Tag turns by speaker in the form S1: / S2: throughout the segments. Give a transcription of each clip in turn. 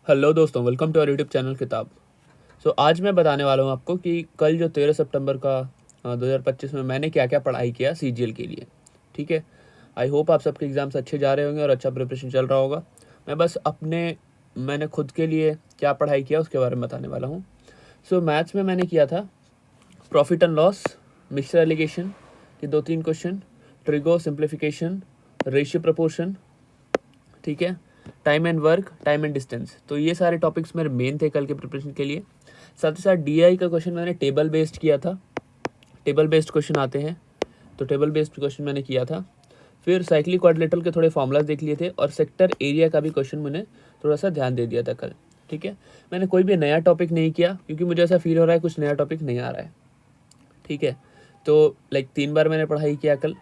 S1: Hello दोस्तों, welcome to our YouTube channel Kitab. आज मैं बताने वाला हूँ आपको कि कल जो 13 सितंबर का 2025 में मैंने क्या क्या पढ़ाई किया सीजीएल के लिए। ठीक है, आई होप आप सबके एग्ज़ाम्स अच्छे जा रहे होंगे और अच्छा प्रिपरेशन चल रहा होगा। मैं बस मैंने खुद के लिए क्या पढ़ाई किया उसके बारे में बताने वाला हूँ। मैथ्स में मैंने किया था profit and loss, mixture alligation के 2-3 question, trigo, simplification, ratio proportion, ठीक है, time and work, time and distance. तो ये सारे टॉपिक्स मेरे मेन थे कल के प्रिपरेशन के लिए। साथ ही साथ डीआई का क्वेश्चन मैंने टेबल बेस्ड किया था। टेबल बेस्ड क्वेश्चन आते हैं तो टेबल बेस्ड क्वेश्चन मैंने किया था। फिर साइक्लिक क्वाड्रिलेटरल के थोड़े फॉर्मूलाज देख लिए थे और सेक्टर एरिया का भी क्वेश्चन मैंने थोड़ा सा ध्यान दे दिया था कल। ठीक है, मैंने कोई भी नया टॉपिक नहीं किया क्योंकि मुझे ऐसा फील हो रहा है कुछ नया टॉपिक नहीं आ रहा है। ठीक है, तो 3 बार मैंने पढ़ाई किया कल।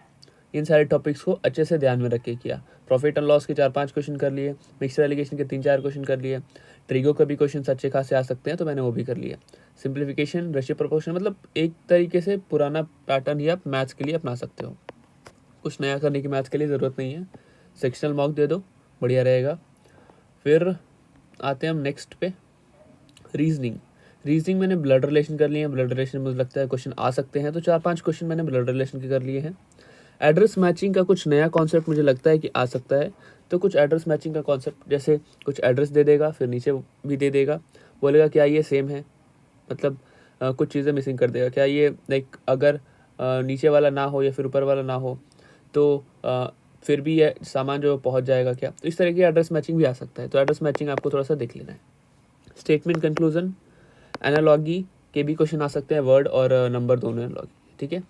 S1: इन सारे टॉपिक्स को अच्छे से ध्यान में रख के किया। प्रॉफिट एंड लॉस के 4-5 क्वेश्चन कर लिए, मिक्सर एलिगेशन के 3-4 क्वेश्चन कर लिए, ट्रिगो के भी क्वेश्चन अच्छे खासे आ सकते हैं तो मैंने वो भी कर लिए। सिंप्लीफिकेशन, रेशियो प्रोपोर्शन, मतलब एक तरीके से पुराना पैटर्न ही आप मैथ्स के लिए अपना सकते हो। कुछ नया करने की मैथ्स के लिए ज़रूरत नहीं है। सेक्शनल मॉक दे दो, बढ़िया रहेगा। फिर आते हैं हम नेक्स्ट पे, रीजनिंग। रीजनिंग मैंने ब्लड रिलेशन कर लिए हैं। ब्लड रिलेशन मुझे लगता है क्वेश्चन आ सकते हैं, तो 4-5 क्वेश्चन मैंने ब्लड रिलेशन के कर लिए हैं। एड्रेस मैचिंग का कुछ नया कॉन्सेप्ट मुझे लगता है कि आ सकता है, तो कुछ एड्रेस मैचिंग का कॉन्सेप्ट, जैसे कुछ एड्रेस दे देगा फिर नीचे भी दे देगा, बोलेगा क्या ये सेम है, मतलब कुछ चीज़ें मिसिंग कर देगा, क्या ये अगर नीचे वाला ना हो या फिर ऊपर वाला ना हो तो फिर भी ये सामान जो पहुंच जाएगा क्या। तो इस तरह की एड्रेस मैचिंग भी आ सकता है, तो एड्रेस मैचिंग आपको थोड़ा सा देख लेना है। स्टेटमेंट कंक्लूजन, एनालॉगी के भी क्वेश्चन आ सकते हैं, वर्ड और नंबर दोनों एनालॉगी। ठीक है,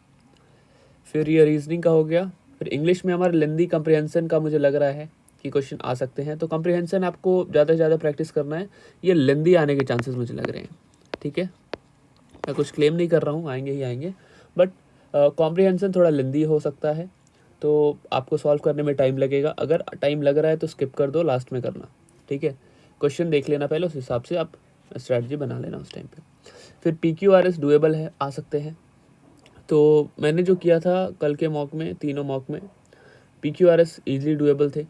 S1: फिर ये रीजनिंग का हो गया। फिर इंग्लिश में हमारे लेंदी कंप्रिहेंशन का मुझे लग रहा है कि क्वेश्चन आ सकते हैं, तो कंप्रिहेंशन आपको ज़्यादा से ज़्यादा प्रैक्टिस करना है। ये लेंदी आने के चांसेस मुझे लग रहे हैं। ठीक है, मैं कुछ क्लेम नहीं कर रहा हूँ, आएंगे ही आएंगे, बट कॉम्प्रिहेंशन थोड़ा लेंदी हो सकता है, तो आपको सॉल्व करने में टाइम लगेगा। अगर टाइम लग रहा है तो स्किप कर दो, लास्ट में करना। ठीक है, क्वेश्चन देख लेना पहले, उस हिसाब से आप स्ट्रैटेजी बना लेना उस टाइम पे। फिर PQRS डुएबल है, आ सकते हैं। तो मैंने जो किया था कल के मॉक में, तीनों मॉक में PQRS ईजिली डुएबल थे।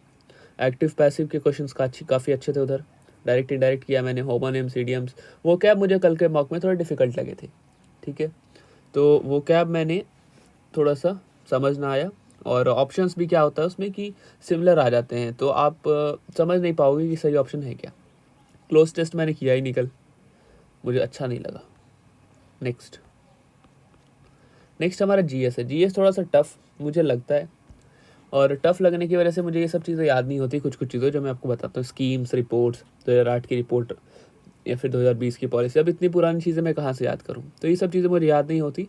S1: एक्टिव पैसिव के क्वेश्चंस काफ़ी अच्छे थे उधर। डायरेक्ट इनडायरेक्ट किया मैंने, होमोनिम्स, सीडियम्स, वो कैब मुझे कल के मॉक में थोड़े डिफ़िकल्ट लगे थे। ठीक है, तो वो कैब मैंने थोड़ा सा समझ ना आया, और ऑप्शंस भी क्या होता है उसमें कि सिमिलर आ जाते हैं, तो आप समझ नहीं पाओगे कि सही ऑप्शन है क्या। क्लोज टेस्ट मैंने किया ही नहीं कल, मुझे अच्छा नहीं लगा। नेक्स्ट हमारा GS है। GS थोड़ा सा टफ मुझे लगता है, और टफ लगने की वजह से मुझे ये सब चीज़ें याद नहीं होती। कुछ कुछ चीज़ें जो मैं आपको बताता हूँ, स्कीम्स, रिपोर्ट्स, 2008 की रिपोर्ट या फिर 2020 की पॉलिसी, अब इतनी पुरानी चीज़ें मैं कहाँ से याद करूँ, तो ये सब चीज़ें मुझे याद नहीं होती।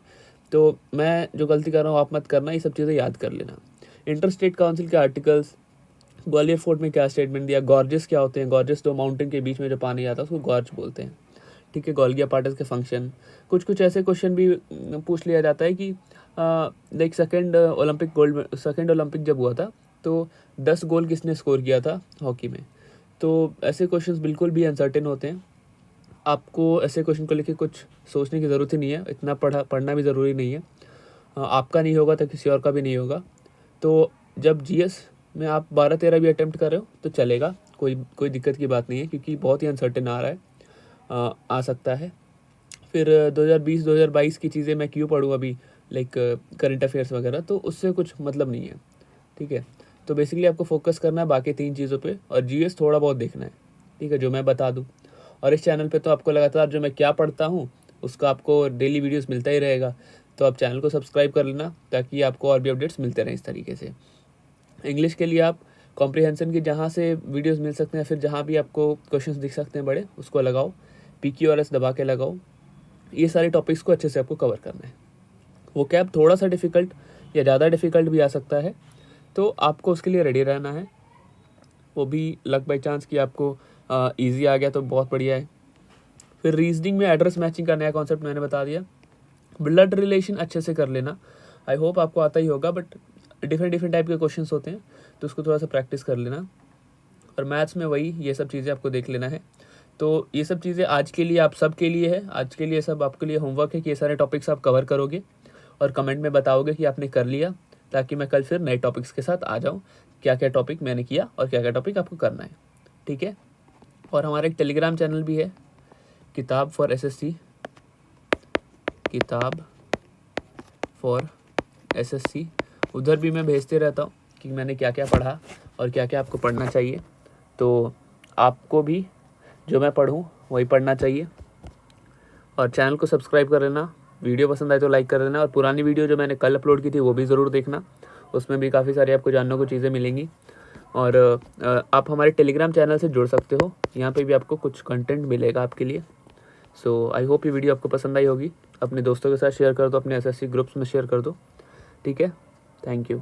S1: तो मैं जो गलती कर रहा हूँ आप मत करना, ये सब चीज़ें याद कर लेना। इंटर स्टेट काउंसिल के आर्टिकल्स, ग्वालियर फोर्ट में क्या स्टेटमेंट दिया, गॉर्जेस क्या होते हैं, गॉर्जेस तो माउंटेन के बीच में जो पानी आता है उसको गॉर्ज बोलते हैं। ठीक है, गोल्गिया पार्टस के फंक्शन, कुछ कुछ ऐसे क्वेश्चन भी पूछ लिया जाता है कि सेकेंड ओलंपिक जब हुआ था तो 10 गोल किसने स्कोर किया था हॉकी में। तो ऐसे क्वेश्चंस बिल्कुल भी अनसर्टेन होते हैं। आपको ऐसे क्वेश्चन को लेके कुछ सोचने की ज़रूरत ही नहीं है, इतना पढ़ना भी ज़रूरी नहीं है। आपका नहीं होगा तो किसी और का भी नहीं होगा। तो जब GS में आप 12-13 भी अटैम्प्ट कर रहे हो तो चलेगा, कोई कोई दिक्कत की बात नहीं है, क्योंकि बहुत ही अनसर्टेन आ रहा है, आ सकता है। फिर 2020-2022 की चीज़ें मैं क्यों पढ़ूँ अभी, करंट अफेयर्स वगैरह, तो उससे कुछ मतलब नहीं है। ठीक है, तो बेसिकली आपको फोकस करना है बाकी 3 चीज़ों पे, और GS थोड़ा बहुत देखना है। ठीक है, जो मैं बता दूँ। और इस चैनल पे तो आपको लगातार जो मैं क्या पढ़ता हूँ उसका आपको डेली वीडियोस मिलता ही रहेगा, तो आप चैनल को सब्सक्राइब कर लेना ताकि आपको और भी अपडेट्स मिलते रहें इस तरीके से। इंग्लिश के लिए आप कॉम्प्रिहेंशन की जहाँ से वीडियोस मिल सकते हैं, फिर जहाँ भी आपको क्वेश्चंस दिख सकते हैं बड़े, उसको लगाओ, PQRS दबा के लगाओ। ये सारे टॉपिक्स को अच्छे से आपको कवर करना है। वो कैब थोड़ा सा डिफ़िकल्ट या ज़्यादा डिफ़िकल्ट भी आ सकता है, तो आपको उसके लिए रेडी रहना है। वो भी लक बाई चांस कि आपको ईजी आ गया तो बहुत बढ़िया है। फिर रीजनिंग में एड्रेस मैचिंग का नया कॉन्सेप्ट मैंने बता दिया। ब्लड रिलेशन अच्छे से कर लेना, आई होप आपको आता ही होगा, बट डिफरेंट डिफरेंट टाइप के क्वेश्चंस होते हैं तो उसको थोड़ा सा प्रैक्टिस कर लेना। और मैथ्स में वही ये सब चीज़ें आपको देख लेना है। तो ये सब चीज़ें आज के लिए आप सब के लिए है, आज के लिए सब आपके लिए होमवर्क है कि ये सारे टॉपिक्स आप कवर करोगे और कमेंट में बताओगे कि आपने कर लिया, ताकि मैं कल फिर नए टॉपिक्स के साथ आ जाऊँ, क्या क्या टॉपिक मैंने किया और क्या क्या टॉपिक आपको करना है। ठीक है, और हमारा एक टेलीग्राम चैनल भी है, किताब फॉर एसएससी, किताब फॉर एसएससी। उधर भी मैं भेजते रहता हूँ कि मैंने क्या क्या पढ़ा और क्या क्या आपको पढ़ना चाहिए। तो आपको भी जो मैं पढ़ूँ वही पढ़ना चाहिए। और चैनल को सब्सक्राइब कर लेना, वीडियो पसंद आए तो लाइक कर लेना। और पुरानी वीडियो जो मैंने कल अपलोड की थी वो भी ज़रूर देखना, उसमें भी काफ़ी सारी आपको जानने को चीज़ें मिलेंगी। और आप हमारे टेलीग्राम चैनल से जुड़ सकते हो, यहाँ पे भी आपको कुछ कंटेंट मिलेगा आपके लिए। सो आई होप ये वीडियो आपको पसंद आई होगी। अपने दोस्तों के साथ शेयर कर दो, अपने एसएससी ग्रुप्स में शेयर कर दो, ठीक है। Thank you.